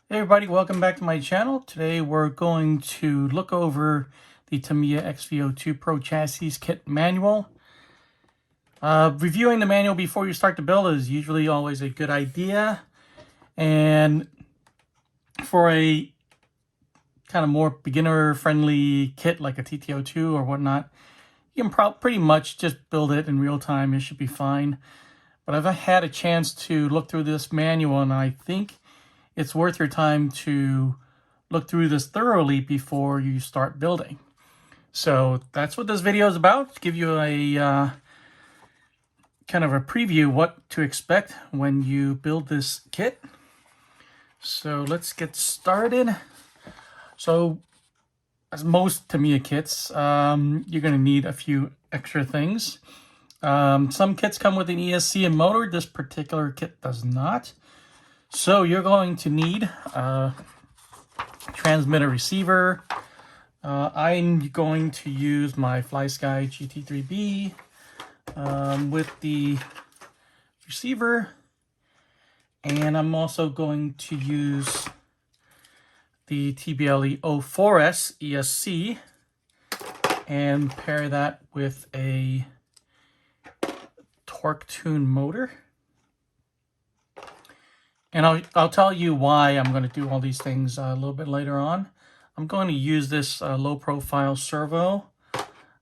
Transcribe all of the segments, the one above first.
Hey everybody, welcome back to my channel. Today we're going to look over the Tamiya XV-02 Pro Chassis Kit Manual. Reviewing the manual before you start the build is usually always a good idea. And for a kind of more beginner-friendly kit like a TT-02 or whatnot, you can pretty much just build it in real time. It should be fine. But I've had a chance to look through this manual, and I think it's worth your time to look through this thoroughly before you start building. So that's what this video is about, to give you a kind of a preview what to expect when you build this kit. So let's get started. So as most Tamiya kits, you're going to need a few extra things. Some kits come with an ESC and motor. This particular kit does not. So you're going to need a transmitter receiver. I'm going to use my FlySky GT3B with the receiver. And I'm also going to use the TBLE04S ESC and pair that with a torque tune motor. And I'll tell you why I'm going to do all these things a little bit later on. I'm going to use this low-profile servo,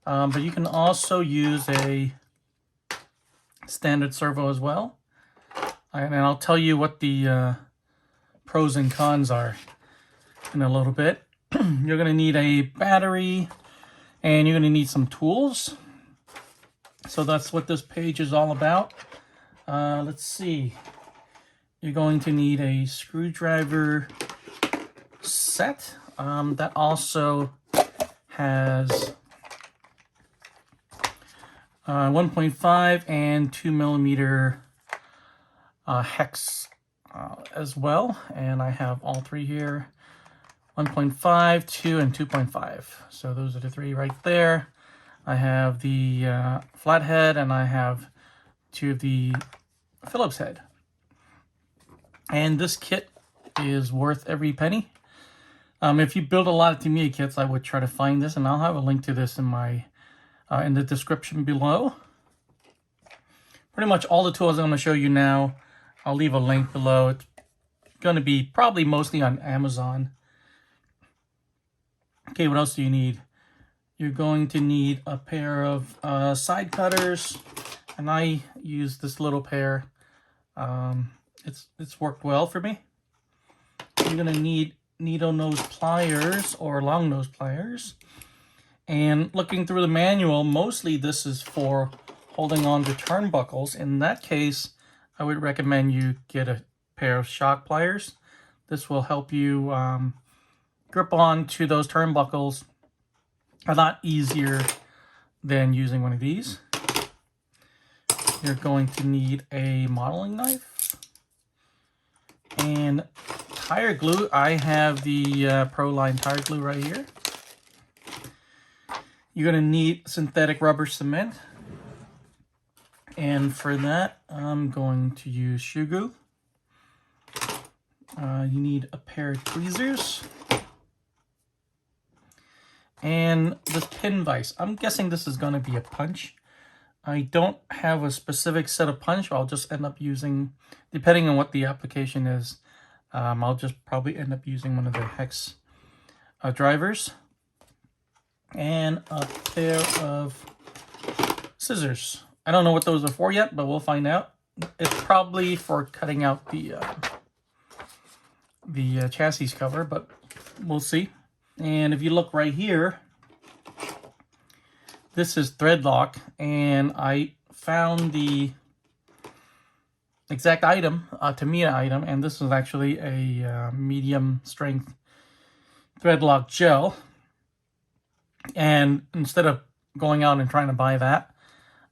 but you can also use a standard servo as well. And I'll tell you what the pros and cons are in a little bit. You're going to need a battery, and you're going to need some tools. So that's what this page is all about. Let's see. You're going to need a screwdriver set that also has 1.5 and 2 millimeter hex as well. And I have all three here, 1.5, 2, and 2.5. So those are the three right there. I have the flathead, and I have two of the Phillips head. And this kit is worth every penny. If you build a lot of Tamiya kits, I would try to find this, and I'll have a link to this in my in the description below. Pretty much all the tools I'm going to show you now, I'll leave a link below. It's going to be probably mostly on Amazon. Okay, what else do you need? You're going to need a pair of side cutters, and I use this little pair. It's worked well for me. You're going to need needle nose pliers or long nose pliers. And looking through the manual, mostly this is for holding on to turnbuckles. In that case, I would recommend you get a pair of shock pliers. This will help you grip on to those turnbuckles a lot easier than using one of these. You're going to need a modeling knife. And tire glue. I have the Pro Line tire glue right here. You're going to need synthetic rubber cement. And for that, I'm going to use shoe glue. You need a pair of tweezers. And this pin vise. I'm guessing this is going to be a punch. I don't have a specific set of punch. I'll just end up using, depending on what the application is, I'll just probably end up using one of the hex drivers. And a pair of scissors. I don't know what those are for yet, but we'll find out. It's probably for cutting out the chassis cover, but we'll see. And if you look right here, this is thread lock, and I found the exact item, a Tamiya item, and this is actually a medium strength thread lock gel. And instead of going out and trying to buy that,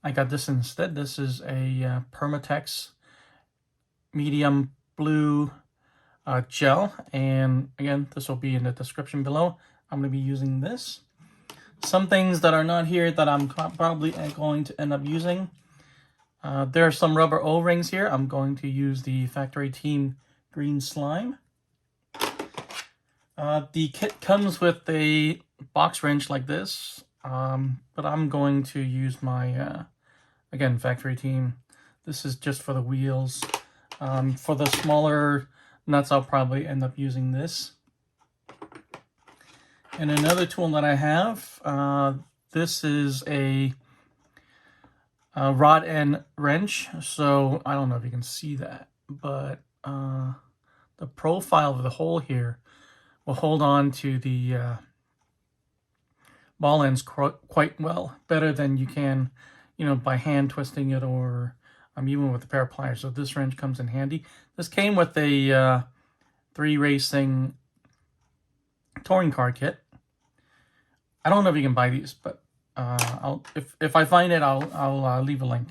I got this instead. This is a Permatex medium blue gel, and again, this will be in the description below. I'm going to be using this. Some things that are not here that I'm probably going to end up using. There are some rubber O-rings here. I'm going to use the Factory Team Green Slime. The kit comes with a box wrench like this, but I'm going to use my, again, factory team. This is just for the wheels. For the smaller nuts, I'll probably end up using this. And another tool that I have, this is a rod end wrench. So I don't know if you can see that, but the profile of the hole here will hold on to the ball ends quite well, better than you can, you know, by hand twisting it or even with a pair of pliers. So this wrench comes in handy. This came with a 3 racing touring car kit. I don't know if you can buy these, but if I find it, I'll leave a link.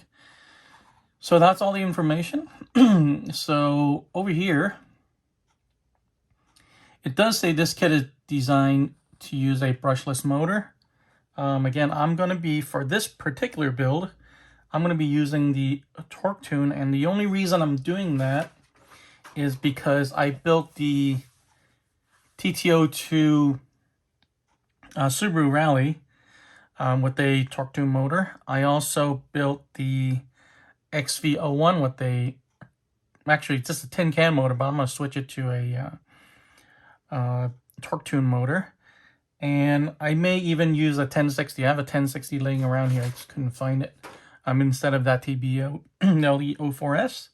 So that's all the information. So over here, it does say this kit is designed to use a brushless motor. Again, I'm going to be, for this particular build, I'm going to be using the torque tune. And the only reason I'm doing that is because I built the XV-02 Subaru Rally with a torque tune motor. I also built the XV-01 with a, actually just a tin can motor, but I'm going to switch it to a torque tune motor. And I may even use a 1060. I have a 1060 laying around here. I just couldn't find it. Instead of that TBO LE04S.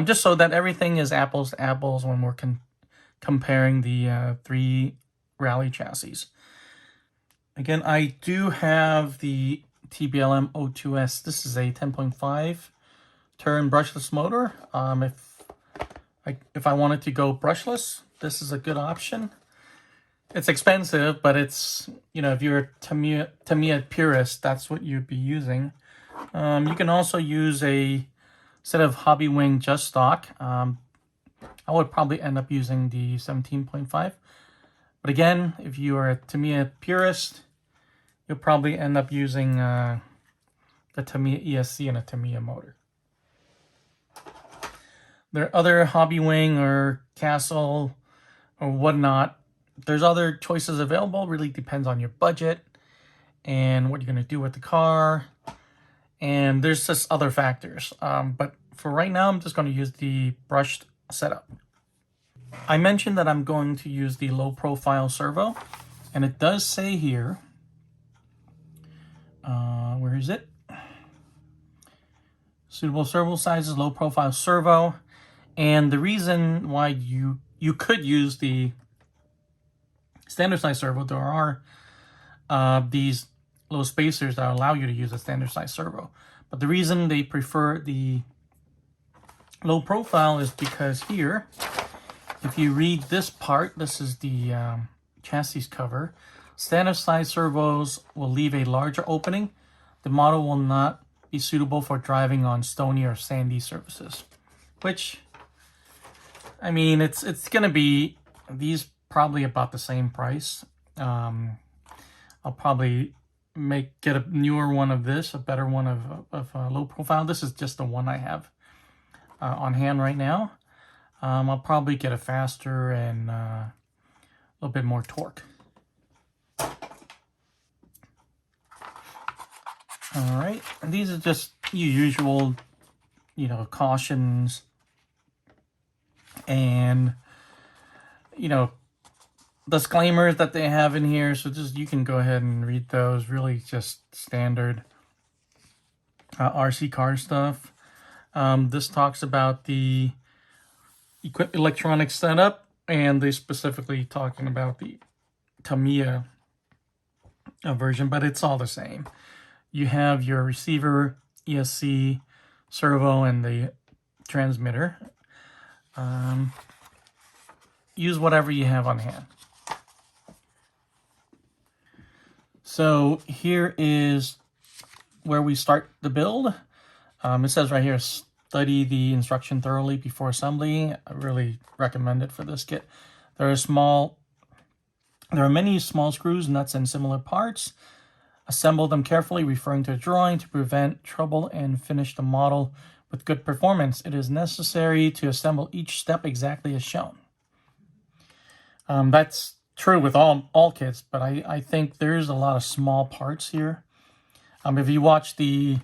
Just so that everything is apples to apples when we're comparing the 3 rally chassis. Again, I do have the TBLM 02S. This is a 10.5 turn brushless motor. If I wanted to go brushless, this is a good option. It's expensive, but it's, you know, if you're a Tamiya purist, that's what you'd be using. You can also use a set of hobby wing just stock. I would probably end up using the 17.5. But again, if you are a Tamiya purist, you'll probably end up using the Tamiya ESC and a Tamiya motor. There are other hobby wing or castle or whatnot. There's other choices available. Really depends on your budget and what you're going to do with the car. And there's just other factors. But for right now, I'm just going to use the brushed setup. I mentioned that I'm going to use the low profile servo. And it does say here, where is it? Suitable servo sizes, low profile servo. And the reason why you could use the standard size servo, there are these little spacers that allow you to use a standard size servo. But the reason they prefer the low profile is because here, if you read this part, this is the chassis cover. Standard size servos will leave a larger opening. The model will not be suitable for driving on stony or sandy surfaces. Which, I mean, it's going to be these probably about the same price. I'll probably get a newer one of this, a better one of low profile. This is just the one I have on hand right now. I'll probably get a faster and a little bit more torque. All right, and these are just your usual, you know, cautions and, you know, disclaimers that they have in here. So just, you can go ahead and read those. Really just standard RC car stuff. This talks about the electronic setup, and they specifically talking about the Tamiya version, but it's all the same. You have your receiver, ESC, servo, and the transmitter. Use whatever you have on hand. So here is where we start the build. It says right here, study the instruction thoroughly before assembly. I really recommend it for this kit. There are many small screws, nuts, and similar parts. Assemble them carefully, referring to a drawing to prevent trouble and finish the model with good performance. It is necessary to assemble each step exactly as shown. That's true with all kits, but I think there's a lot of small parts here. If you watch the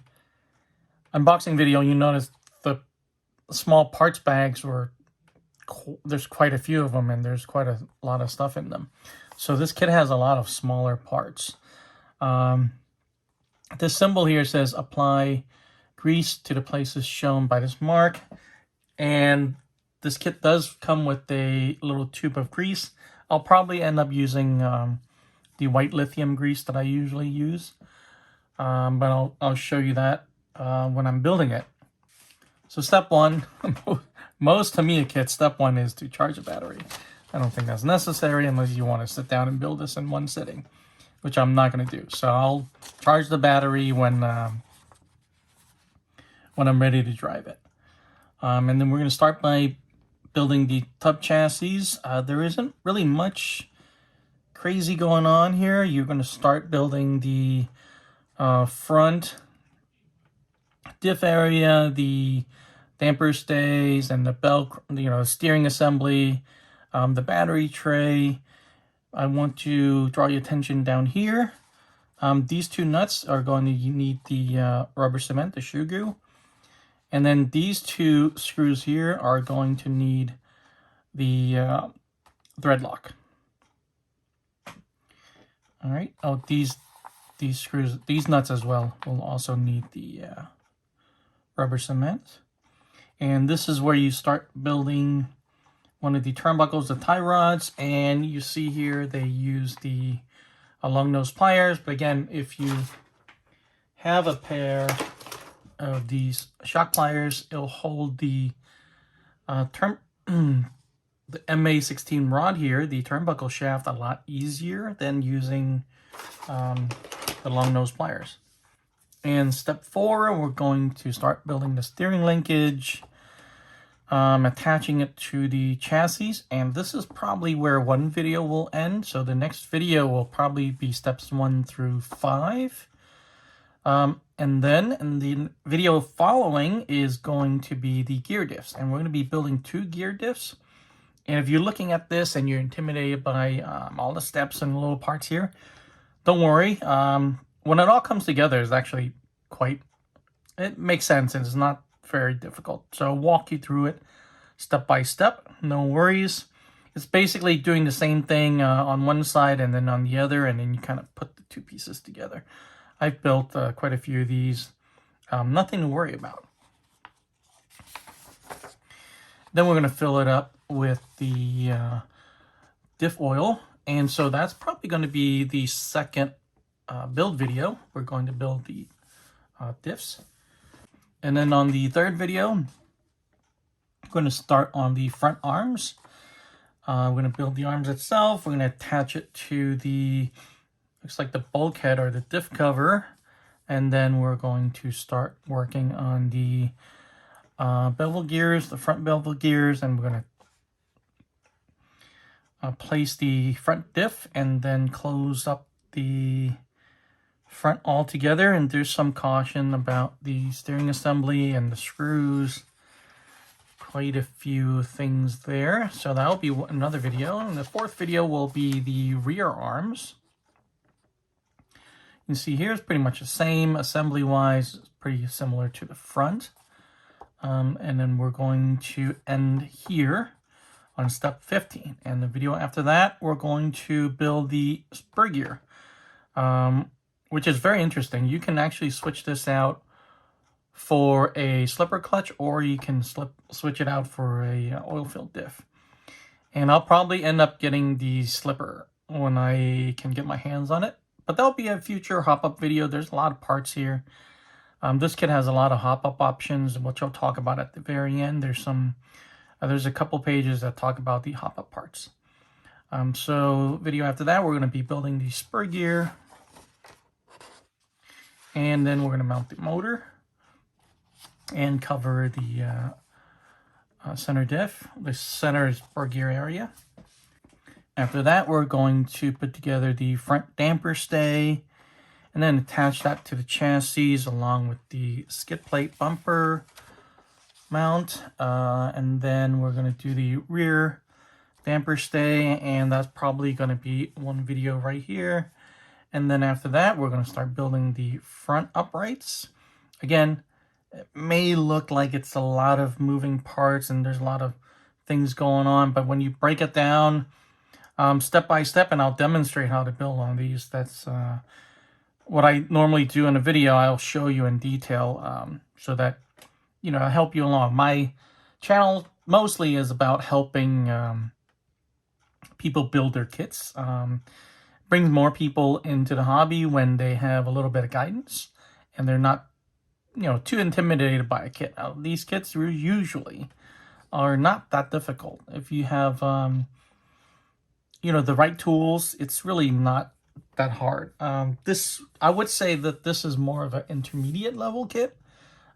unboxing video, you notice the small parts bags there's quite a few of them, and there's quite a lot of stuff in them. So this kit has a lot of smaller parts. This symbol here says apply grease to the places shown by this mark. And this kit does come with a little tube of grease. I'll probably end up using the white lithium grease that I usually use. But I'll show you that when I'm building it. So step one, most Tamiya kits, step one is to charge a battery. I don't think that's necessary unless you want to sit down and build this in one sitting, which I'm not going to do. So I'll charge the battery when I'm ready to drive it. And then we're going to start by building the tub chassis. There isn't really much crazy going on here. You're going to start building the front diff area, the damper stays, and the belt, steering assembly, the battery tray. I want to draw your attention down here. These two nuts are going to need the rubber cement, the shoe glue. And then these two screws here are going to need the thread lock. All right. Oh, these screws, these nuts as well will also need the rubber cement. And this is where you start building one of the turnbuckles, the tie rods, and you see here they use the long nose pliers. But again, if you have a pair of these shock pliers, it'll hold the the MA16 rod here, the turnbuckle shaft, a lot easier than using the long nose pliers. And step 4, we're going to start building the steering linkage, attaching it to the chassis. And this is probably where one video will end. So the next video will probably be steps 1 through 5. And then in the video following is going to be the gear diffs. And we're going to be building 2 gear diffs. And if you're looking at this and you're intimidated by all the steps and little parts here, don't worry. When it all comes together, it's actually it makes sense, and it's not very difficult. So I'll walk you through it step by step. No worries. It's basically doing the same thing on one side and then on the other, and then you kind of put the 2 pieces together. I've built quite a few of these. Nothing to worry about. Then we're going to fill it up with the diff oil. And so that's probably going to be the second build video. We're going to build the diffs. And then on the third video, I'm going to start on the front arms. We're going to build the arms itself. We're going to attach it to the, looks like the bulkhead or the diff cover. And then we're going to start working on the bevel gears, the front bevel gears, and we're going to place the front diff and then close up the front all together. And there's some caution about the steering assembly and the screws. Quite a few things there. So that'll be another video. And the fourth video will be the rear arms. You can see here it's pretty much the same assembly-wise. It's pretty similar to the front. And then we're going to end here on step 15. And the video after that, we're going to build the spur gear, which is very interesting. You can actually switch this out for a slipper clutch, or you can switch it out for a oil-filled diff. And I'll probably end up getting the slipper when I can get my hands on it. But that'll be a future hop-up video. There's a lot of parts here. This kit has a lot of hop-up options, which I'll talk about at the very end. There's a couple pages that talk about the hop-up parts. So video after that, we're going to be building the spur gear. And then we're going to mount the motor and cover the center diff, the center spur gear area. After that, we're going to put together the front damper stay and then attach that to the chassis along with the skid plate bumper mount. And then we're going to do the rear damper stay, and that's probably going to be one video right here. And then after that, we're going to start building the front uprights. Again, it may look like it's a lot of moving parts and there's a lot of things going on, but when you break it down step by step, and I'll demonstrate how to build on these, that's what I normally do in a video. I'll show you in detail so that, you know, I'll help you along. My channel mostly is about helping people build their kits. Brings more people into the hobby when they have a little bit of guidance and they're not, you know, too intimidated by a kit. These kits usually are not that difficult. If you have, you know, the right tools, it's really not that hard. I would say that this is more of an intermediate level kit.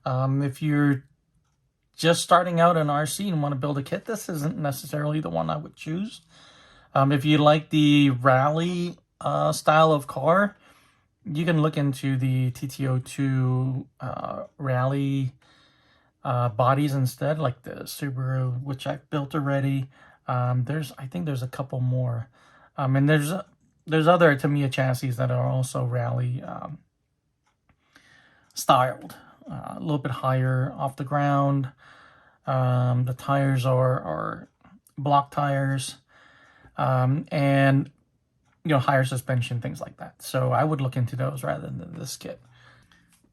If you're just starting out in RC and want to build a kit, this isn't necessarily the one I would choose. If you like the rally style of car, you can look into the TT-02 rally bodies instead, like the Subaru, which I've built already. I think there's a couple more, and there's other Tamiya chassis that are also rally styled, a little bit higher off the ground. The tires are block tires, and you know, higher suspension, things like that. So I would look into those rather than this kit.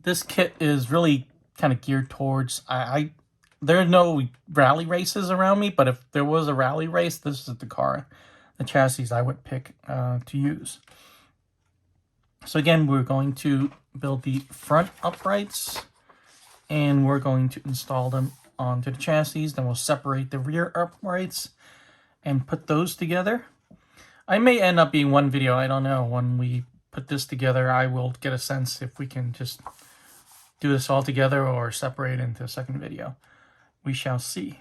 This kit is really kind of geared towards, there are no rally races around me, but if there was a rally race, this is the chassis I would pick to use. So again, we're going to build the front uprights and we're going to install them onto the chassis. Then we'll separate the rear uprights and put those together. I may end up being one video, I don't know. When we put this together, I will get a sense if we can just do this all together or separate into a second video. We shall see.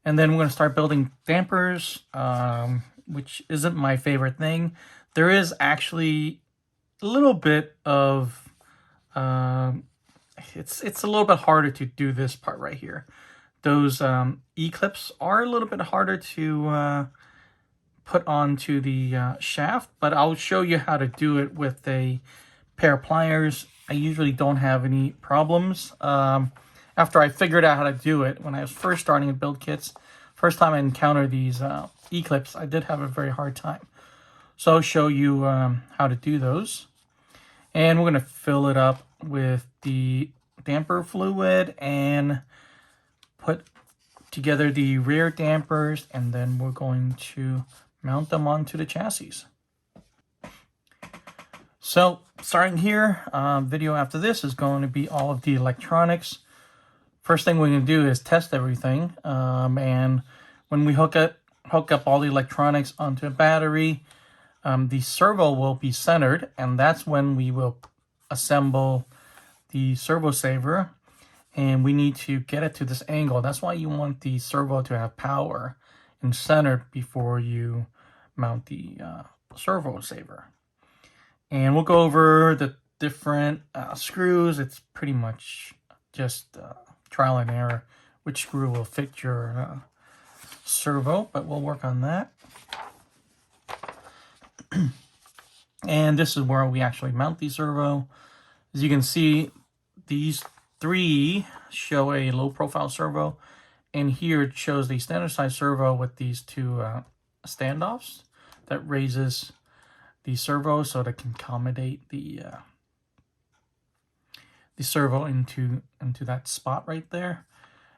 And then we're going to start building dampers, which isn't my favorite thing. There is actually a little bit of, it's a little bit harder to do this part right here. Those E-clips are a little bit harder to put onto the shaft, but I'll show you how to do it with a pair of pliers. I usually don't have any problems. After I figured out how to do it, when I was first starting to build kits, first time I encountered these E-clips, I did have a very hard time. So I'll show you how to do those. And we're going to fill it up with the damper fluid and put together the rear dampers, and then we're going to mount them onto the chassis. So starting here, video after this is going to be all of the electronics. First thing we're going to do is test everything, and when we hook up all the electronics onto a battery, the servo will be centered, and that's when we will assemble the servo saver, and we need to get it to this angle. That's why you want the servo to have power and centered before you mount the servo saver. And we'll go over the different screws. It's pretty much just trial and error which screw will fit your servo, but we'll work on that. And this is where we actually mount the servo. As you can see, these three show a low profile servo, and here it shows the standard size servo with these two standoffs that raises the servo so that it can accommodate the servo into that spot right there.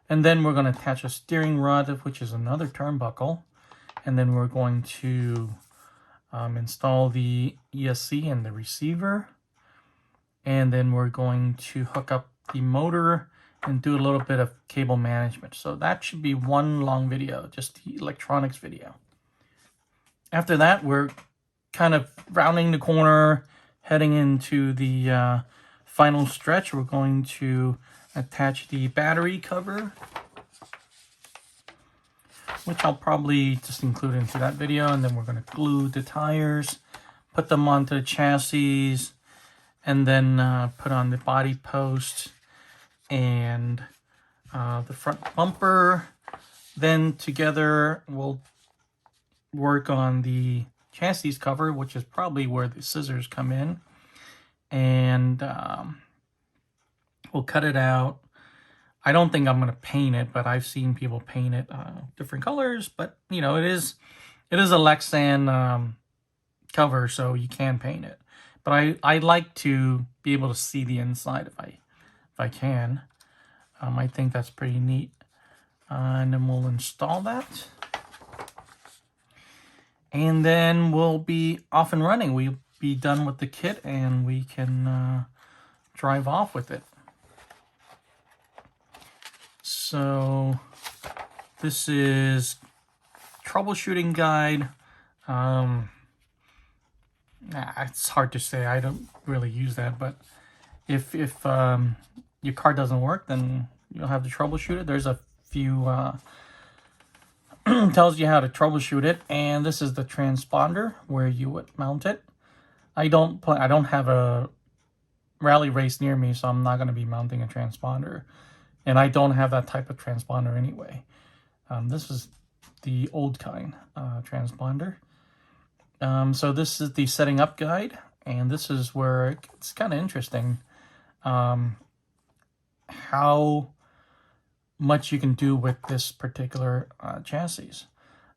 And then we're going to attach a steering rod, which is another turnbuckle, and then we're going to install the ESC and the receiver, and then we're going to hook up the motor and do a little bit of cable management. So that should be one long video, just the electronics video. After that, we're kind of rounding the corner, heading into the final stretch. We're going to attach the battery cover, which I'll probably just include into that video, and then we're going to glue the tires, put them onto the chassis, and then put on the body post and the front bumper. Then together we'll work on the chassis cover, which is probably where the scissors come in, and we'll cut it out. I don't think I'm going to paint it, but I've seen people paint it different colors. But you know, it is a Lexan cover, so you can paint it. But I like to be able to see the inside if I can. I think that's pretty neat. And then we'll install that. And then we'll be off and running. We'll be done with the kit and we can drive off with it. So this is troubleshooting guide. It's hard to say. I don't really use that, but if your car doesn't work, then you'll have to troubleshoot it. There's a few tells you how to troubleshoot it, and this is the transponder where you would mount it. I don't have a rally race near me, so I'm not going to be mounting a transponder, and I don't have that type of transponder anyway. This is the old kind transponder. So this is the setting up guide, and this is where it's kind of interesting how much you can do with this particular chassis.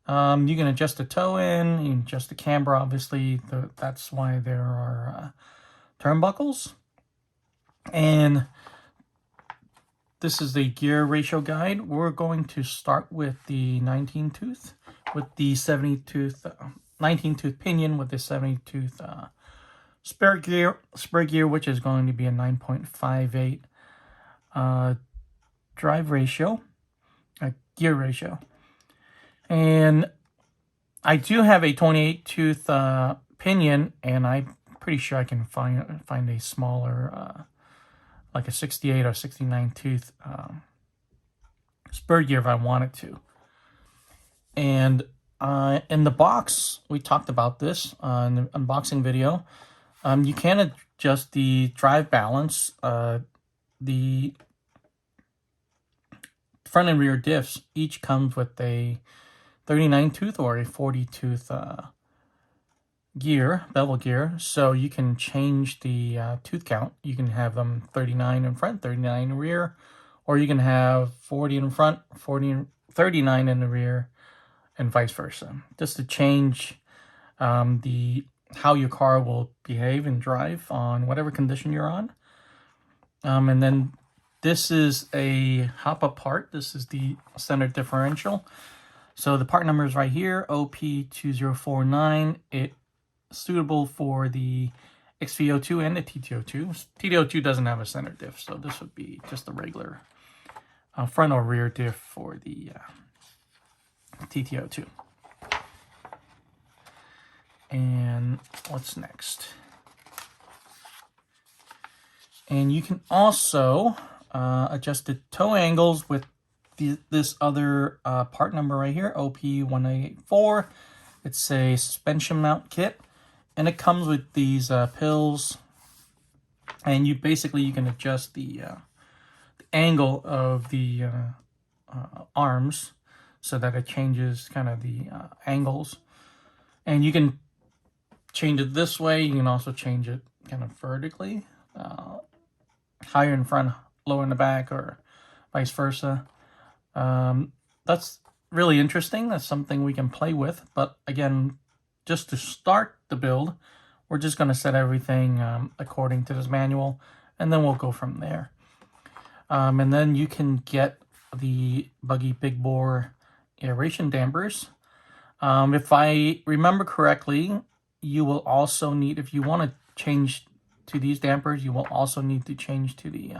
You can adjust the toe in, you can adjust the camber, obviously. That's why there are turnbuckles. And this is the gear ratio guide. We're going to start with the 19 tooth, with the 70 tooth, 19 tooth pinion with the 70 tooth spare gear, which is going to be a 9.58 drive ratio, gear ratio. And I do have a 28 tooth pinion, and I'm pretty sure I can find a smaller, like a 68 or 69 tooth spur gear if I wanted to. And in the box, we talked about this in the unboxing video. You can adjust the drive balance. The front and rear diffs each comes with a 39 tooth or a 40 tooth gear, bevel gear, so you can change the tooth count. You can have them 39 in front, 39 in the rear, or you can have 40 in front, 39 in the rear, and vice versa, just to change how your car will behave and drive on whatever condition you're on. And then this is a hop-up part. This is the center differential. So the part number is right here, OP2049. It's suitable for the XV-02 and the TT-02. TT-02 doesn't have a center diff, so this would be just the regular front or rear diff for the TT-02. And what's next? And you can also adjust the toe angles with this other part number right here, OP1884. It's a suspension mount kit, and it comes with these pills, and you can adjust the angle of the arms so that it changes kind of the angles. And you can change it this way. You can also change it kind of vertically, higher in front, lower in the back, or vice versa. That's really interesting. That's something we can play with. But again, just to start the build, we're just going to set everything according to this manual, and then we'll go from there. And then you can get the Buggy Big Bore aeration dampers. If I remember correctly, you will also need, if you want to change to these dampers, you will also need to change to the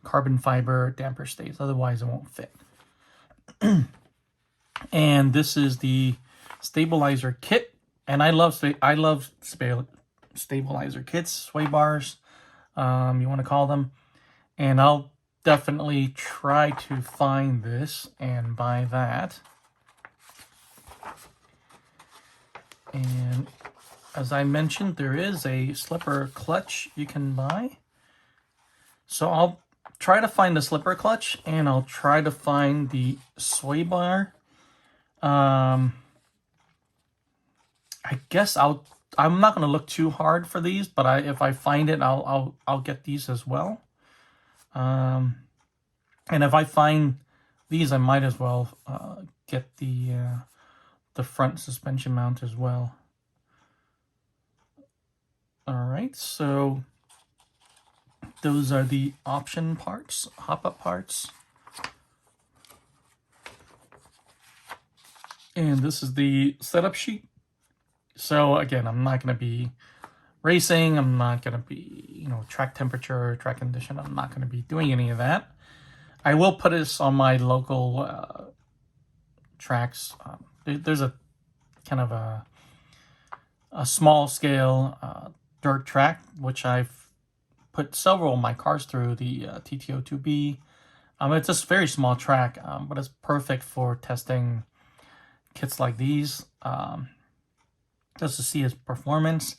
carbon fiber damper stays. Otherwise, it won't fit. And this is the stabilizer kit. And I love stabilizer kits, sway bars, you want to call them. And I'll definitely try to find this and buy that. And as I mentioned, there is a slipper clutch you can buy. So I'll try to find the slipper clutch, and I'll try to find the sway bar. I guess I'm not going to look too hard for these, but if I find it, I'll get these as well. And if I find these, I might as well get the front suspension mount as well. All right, so those are the option parts, hop-up parts. And this is the setup sheet. So again, I'm not going to be racing. I'm not going to be, track temperature, track condition. I'm not going to be doing any of that. I will put this on my local tracks. There's a kind of a small scale dirt track, which I've put several of my cars through, the TT-02B. It's just a very small track, but it's perfect for testing kits like these, just to see its performance.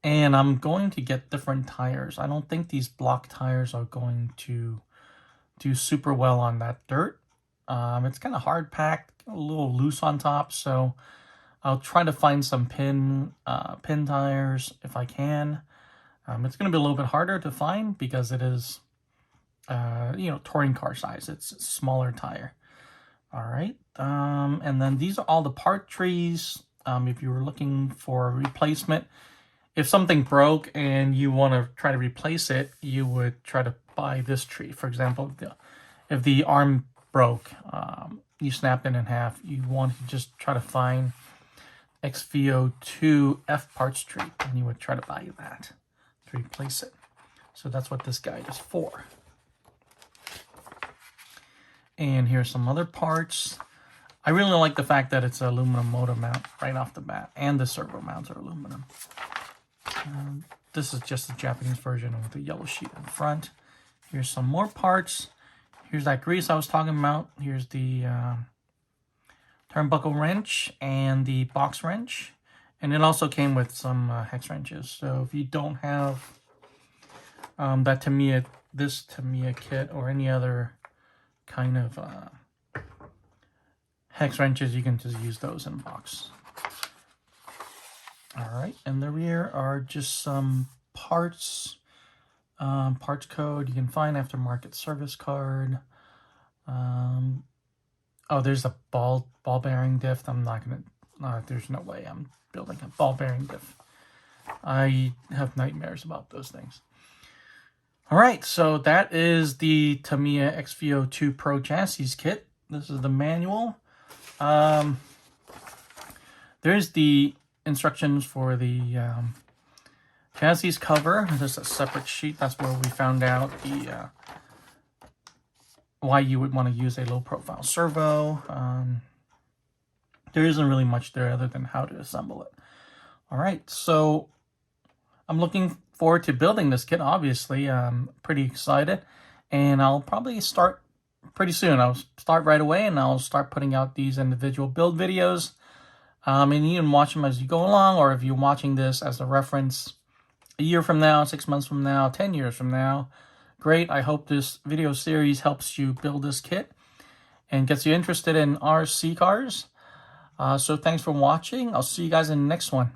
And I'm going to get different tires. I don't think these block tires are going to do super well on that dirt. It's kind of hard packed, a little loose on top, so I'll try to find some pin tires if I can. It's going to be a little bit harder to find because it is, touring car size. It's a smaller tire. All right, and then these are all the part trees. If you were looking for a replacement, if something broke and you want to try to replace it, you would try to buy this tree. For example, if the arm broke, you snapped it in half, you want to just try to find XV-02 F parts tree, and you would try to buy that to replace it. So that's what this guide is for. And here's some other parts. I really like the fact that it's an aluminum motor mount right off the bat, and the servo mounts are aluminum. This is just the Japanese version with the yellow sheet in front. Here's some more parts. Here's that grease I was talking about. Here's the turnbuckle wrench and the box wrench. And it also came with some hex wrenches. So if you don't have that Tamiya kit or any other kind of hex wrenches, you can just use those in a box. All right, and the rear are just some parts, parts code. You can find aftermarket service card. Oh, there's a ball bearing diff. I'm not gonna. There's no way I'm building a ball bearing diff. I have nightmares about those things. All right, so that is the Tamiya XV-02 Pro Chassis Kit. This is the manual. There's the instructions for the chassis cover. There's a separate sheet. That's where we found out the why you would want to use a low-profile servo. There isn't really much there other than how to assemble it. All right, so I'm looking forward to building this kit. Obviously, I'm pretty excited, and I'll probably start pretty soon. I'll start right away, and I'll start putting out these individual build videos. And you can watch them as you go along, or if you're watching this as a reference a year from now, 6 months from now, 10 years from now, great. I hope this video series helps you build this kit and gets you interested in RC cars. So thanks for watching. I'll see you guys in the next one.